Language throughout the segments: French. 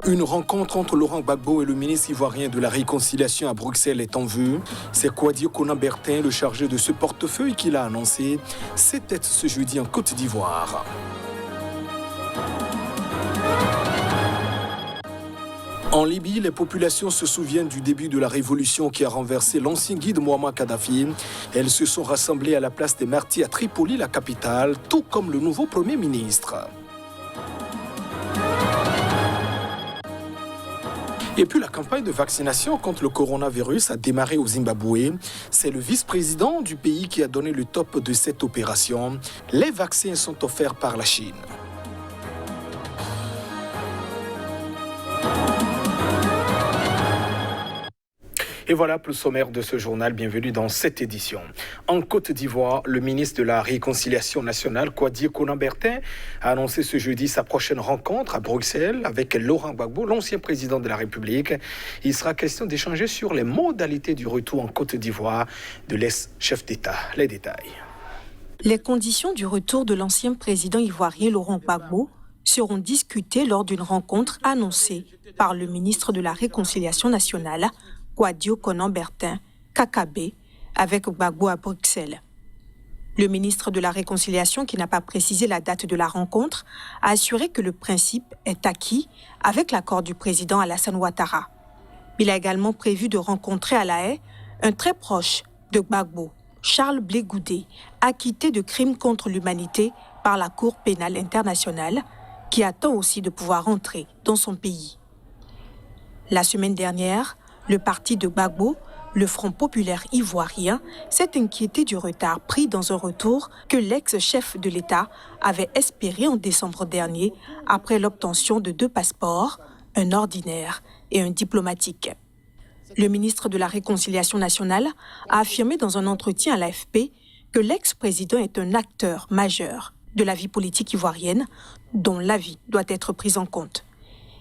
Une rencontre entre Laurent Gbagbo et le ministre ivoirien de la Réconciliation à Bruxelles est en vue. C'est Kouadio Konan-Bertin, le chargé de ce portefeuille, qui l'a annoncé. C'était ce jeudi en Côte d'Ivoire. En Libye, les populations se souviennent du début de la révolution qui a renversé l'ancien guide Mouammar Kadhafi. Elles se sont rassemblées à la place des Martyrs à Tripoli, la capitale, tout comme le nouveau Premier ministre. Et puis la campagne de vaccination contre le coronavirus a démarré au Zimbabwe. C'est le vice-président du pays qui a donné le top de cette opération. Les vaccins sont offerts par la Chine. Et voilà pour le sommaire de ce journal. Bienvenue dans cette édition. En Côte d'Ivoire, le ministre de la Réconciliation nationale, Kouadio Konan-Bertin, a annoncé ce jeudi sa prochaine rencontre à Bruxelles avec Laurent Gbagbo, l'ancien président de la République. Il sera question d'échanger sur les modalités du retour en Côte d'Ivoire de l'ex-chef d'État. Les détails. Les conditions du retour de l'ancien président ivoirien Laurent Gbagbo seront discutées lors d'une rencontre annoncée par le ministre de la Réconciliation nationale, Kouadio Konan-Bertin, KKB, avec Gbagbo à Bruxelles. Le ministre de la Réconciliation, qui n'a pas précisé la date de la rencontre, a assuré que le principe est acquis avec l'accord du président Alassane Ouattara. Il a également prévu de rencontrer à La Haye un très proche de Gbagbo, Charles Blé Goudé, acquitté de crimes contre l'humanité par la Cour pénale internationale, qui attend aussi de pouvoir rentrer dans son pays. La semaine dernière, le parti de Gbagbo, le Front populaire ivoirien, s'est inquiété du retard pris dans un retour que l'ex-chef de l'État avait espéré en décembre dernier après l'obtention de 2 passeports, un ordinaire et un diplomatique. Le ministre de la Réconciliation nationale a affirmé dans un entretien à l'AFP que l'ex-président est un acteur majeur de la vie politique ivoirienne dont l'avis doit être pris en compte.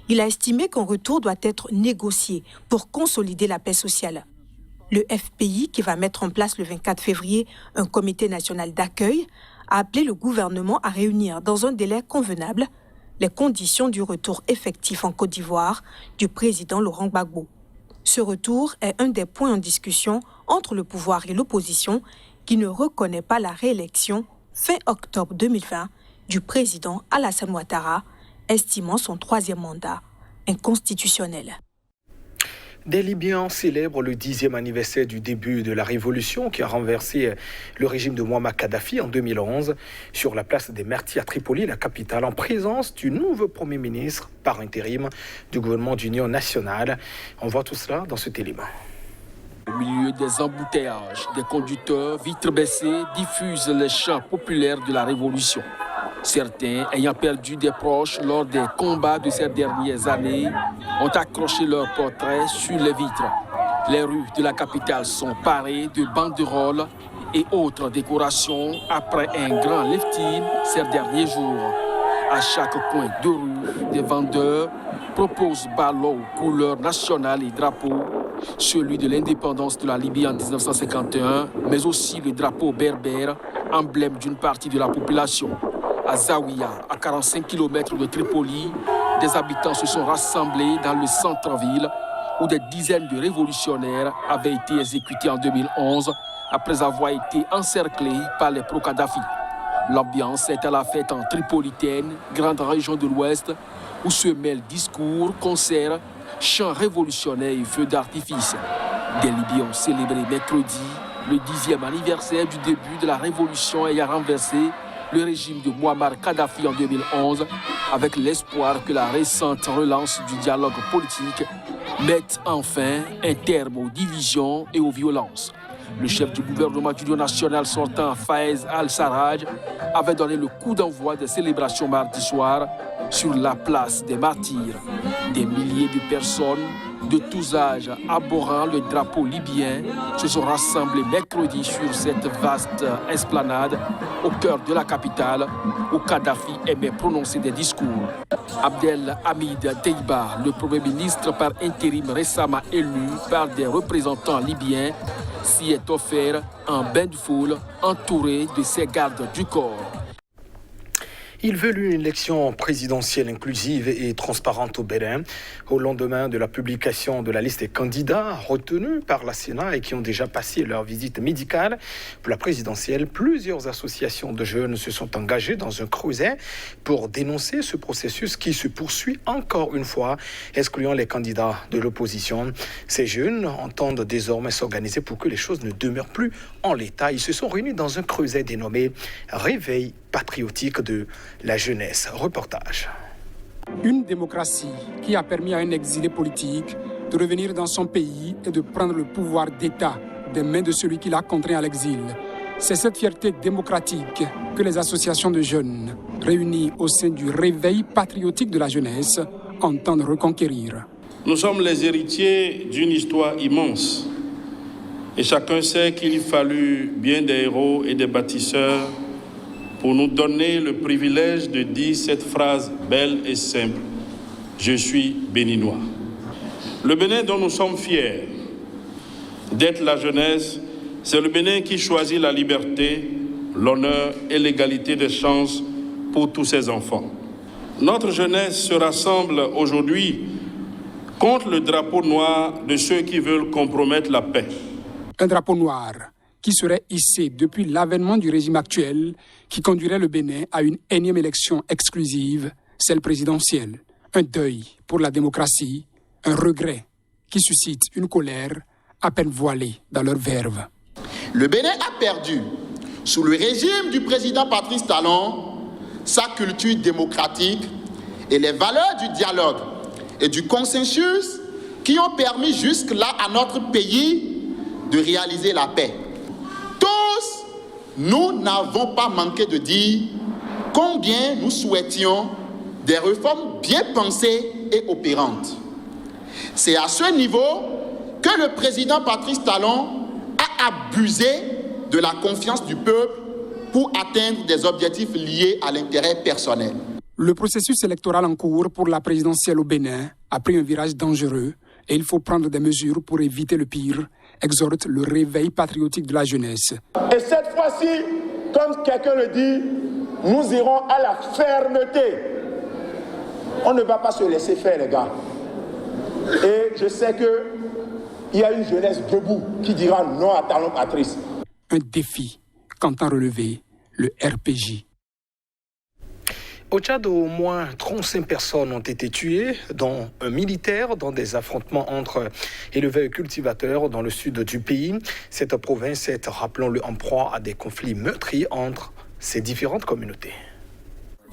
Il a estimé qu'un retour doit être négocié pour consolider la paix sociale. Le FPI, qui va mettre en place le 24 février un comité national d'accueil, a appelé le gouvernement à réunir dans un délai convenable les conditions du retour effectif en Côte d'Ivoire du président Laurent Gbagbo. Ce retour est un des points en discussion entre le pouvoir et l'opposition qui ne reconnaît pas la réélection fin octobre 2020 du président Alassane Ouattara, estimant son 3e mandat inconstitutionnel. Des Libyens célèbrent le 10e anniversaire du début de la révolution qui a renversé le régime de Mouammar Kadhafi en 2011 sur la place des Martyrs à Tripoli, la capitale, en présence du nouveau Premier ministre par intérim du gouvernement d'union nationale. On voit tout cela dans cet élément. Au milieu des embouteillages, des conducteurs, vitres baissées, diffusent les chants populaires de la Révolution. Certains, ayant perdu des proches lors des combats de ces dernières années, ont accroché leurs portraits sur les vitres. Les rues de la capitale sont parées de banderoles et autres décorations après un grand lifting ces derniers jours. À chaque coin de rue, des vendeurs proposent ballots aux couleurs nationales et drapeaux, celui de l'indépendance de la Libye en 1951, mais aussi le drapeau berbère, emblème d'une partie de la population. À Zawiya, à 45 km de Tripoli, des habitants se sont rassemblés dans le centre-ville où des dizaines de révolutionnaires avaient été exécutés en 2011 après avoir été encerclés par les pro-Kadhafi. L'ambiance est à la fête en Tripolitaine, grande région de l'Ouest, où se mêlent discours, concerts, chants révolutionnaires et feux d'artifice. Des Libyens ont célébré mercredi le 10e anniversaire du début de la révolution ayant renversé le régime de Mouammar Kadhafi en 2011, avec l'espoir que la récente relance du dialogue politique mette enfin un terme aux divisions et aux violences. Le chef du gouvernement d'union nationale sortant, Fayez al-Sarraj, avait donné le coup d'envoi des célébrations mardi soir sur la place des Martyrs. Des milliers de personnes de tous âges abhorrant le drapeau libyen se sont rassemblés mercredi sur cette vaste esplanade au cœur de la capitale où Kadhafi aimait prononcer des discours. Abdel Hamid Deiba, le Premier ministre par intérim récemment élu par des représentants libyens, s'y est offert un bain de foule entouré de ses gardes du corps. Ils veulent une élection présidentielle inclusive et transparente au Bénin. Au lendemain de la publication de la liste des candidats retenus par la Sénat et qui ont déjà passé leur visite médicale pour la présidentielle, plusieurs associations de jeunes se sont engagées dans un creuset pour dénoncer ce processus qui se poursuit encore une fois, excluant les candidats de l'opposition. Ces jeunes entendent désormais s'organiser pour que les choses ne demeurent plus en l'état. Ils se sont réunis dans un creuset dénommé Réveil patriotique de la jeunesse. Reportage. Une démocratie qui a permis à un exilé politique de revenir dans son pays et de prendre le pouvoir d'État des mains de celui qui l'a contraint à l'exil. C'est cette fierté démocratique que les associations de jeunes, réunies au sein du Réveil patriotique de la jeunesse, entendent reconquérir. Nous sommes les héritiers d'une histoire immense. Et chacun sait qu'il fallut bien des héros et des bâtisseurs pour nous donner le privilège de dire cette phrase belle et simple. Je suis béninois. Le Bénin dont nous sommes fiers d'être la jeunesse, c'est le Bénin qui choisit la liberté, l'honneur et l'égalité des chances pour tous ses enfants. Notre jeunesse se rassemble aujourd'hui contre le drapeau noir de ceux qui veulent compromettre la paix. Un drapeau noir qui serait hissé depuis l'avènement du régime actuel qui conduirait le Bénin à une énième élection exclusive, celle présidentielle. Un deuil pour la démocratie, un regret qui suscite une colère à peine voilée dans leur verve. Le Bénin a perdu, sous le régime du président Patrice Talon, sa culture démocratique et les valeurs du dialogue et du consensus qui ont permis jusque-là à notre pays de réaliser la paix. Tous, nous n'avons pas manqué de dire combien nous souhaitions des réformes bien pensées et opérantes. C'est à ce niveau que le président Patrice Talon a abusé de la confiance du peuple pour atteindre des objectifs liés à l'intérêt personnel. Le processus électoral en cours pour la présidentielle au Bénin a pris un virage dangereux et il faut prendre des mesures pour éviter le pire, exhorte le Réveil patriotique de la jeunesse. Et cette fois-ci, comme quelqu'un le dit, nous irons à la fermeté. On ne va pas se laisser faire, les gars. Et je sais qu'il y a une jeunesse debout qui dira non à Talon Patrice. Un défi qu'entend relever le RPJ. Au Tchad, au moins 35 personnes ont été tuées, dont un militaire, dans des affrontements entre éleveurs et cultivateurs dans le sud du pays. Cette province est, rappelons-le, en proie à des conflits meurtriers entre ces différentes communautés.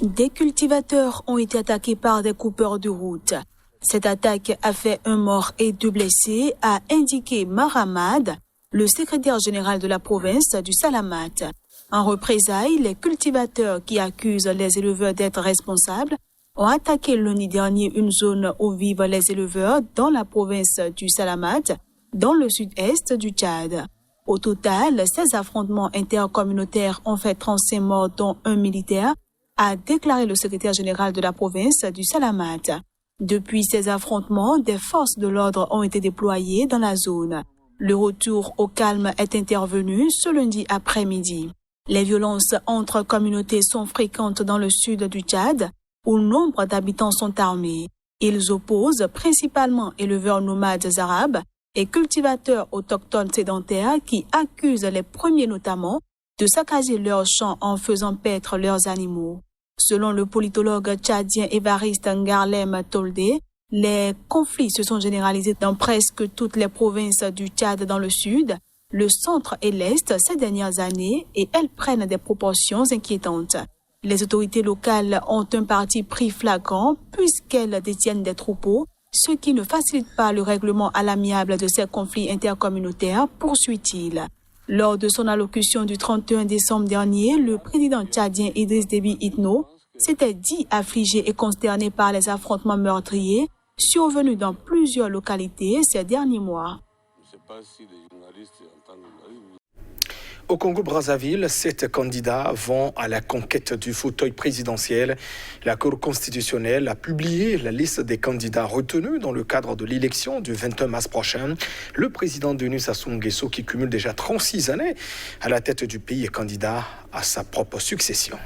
Des cultivateurs ont été attaqués par des coupeurs de route. Cette attaque a fait un mort et 2 blessés, a indiqué Mahamad, le secrétaire général de la province du Salamat. En représailles, les cultivateurs qui accusent les éleveurs d'être responsables ont attaqué lundi dernier une zone où vivent les éleveurs dans la province du Salamat, dans le sud-est du Tchad. Au total, ces affrontements intercommunautaires ont fait 35 morts, dont un militaire, a déclaré le secrétaire général de la province du Salamat. Depuis ces affrontements, des forces de l'ordre ont été déployées dans la zone. Le retour au calme est intervenu ce lundi après-midi. Les violences entre communautés sont fréquentes dans le sud du Tchad, où nombre d'habitants sont armés. Ils opposent principalement éleveurs nomades arabes et cultivateurs autochtones sédentaires qui accusent les premiers notamment de saccager leurs champs en faisant paître leurs animaux. Selon le politologue tchadien Évariste Ngarlem Toldé, les conflits se sont généralisés dans presque toutes les provinces du Tchad dans le sud, le centre et l'est ces dernières années et elles prennent des proportions inquiétantes. Les autorités locales ont un parti pris flagrant puisqu'elles détiennent des troupeaux, ce qui ne facilite pas le règlement à l'amiable de ces conflits intercommunautaires, poursuit-il. Lors de son allocution du 31 décembre dernier, le président tchadien Idriss Déby Itno s'était dit affligé et consterné par les affrontements meurtriers survenus dans plusieurs localités ces derniers mois. Au Congo-Brazzaville, 7 candidats vont à la conquête du fauteuil présidentiel. La Cour constitutionnelle a publié la liste des candidats retenus dans le cadre de l'élection du 21 mars prochain. Le président Denis Sassou Nguesso, qui cumule déjà 36 années à la tête du pays, est candidat à sa propre succession.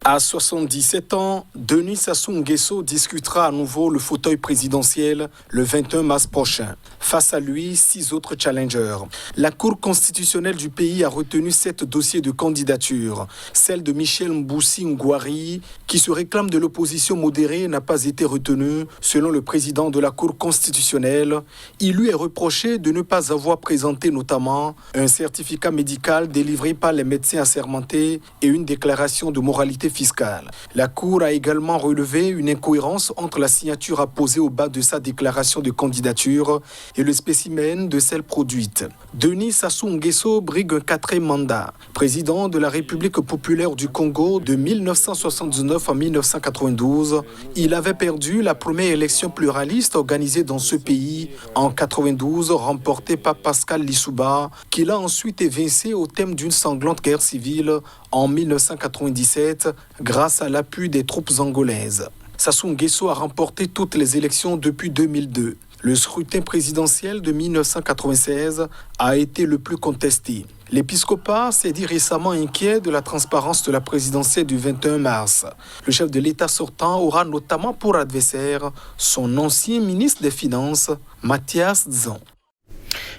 À 77 ans, Denis Sassou Nguesso discutera à nouveau le fauteuil présidentiel le 21 mars prochain. Face à lui, 6 autres challengers. La Cour constitutionnelle du pays a retenu 7 dossiers de candidature. Celle de Michel Mboussi Ngouari, qui se réclame de l'opposition modérée, n'a pas été retenue. Selon le président de la Cour constitutionnelle, il lui est reproché de ne pas avoir présenté notamment un certificat médical délivré par les médecins assermentés et une déclaration de moralité fiscale. La Cour a également relevé une incohérence entre la signature apposée au bas de sa déclaration de candidature et le spécimen de celle produite. Denis Sassou Nguesso brigue un 4e mandat. Président de la République populaire du Congo de 1979 à 1992, il avait perdu la première élection pluraliste organisée dans ce pays en 92, remportée par Pascal Lissouba, qui l'a ensuite évincé au thème d'une sanglante guerre civile en 1997 grâce à l'appui des troupes angolaises. Sassou Nguesso a remporté toutes les élections depuis 2002. Le scrutin présidentiel de 1996 a été le plus contesté. L'épiscopat s'est dit récemment inquiet de la transparence de la présidentielle du 21 mars. Le chef de l'État sortant aura notamment pour adversaire son ancien ministre des Finances, Mathias Dzon.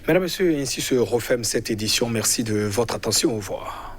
Mesdames, Messieurs, ainsi se referme cette édition. Merci de votre attention. Au revoir.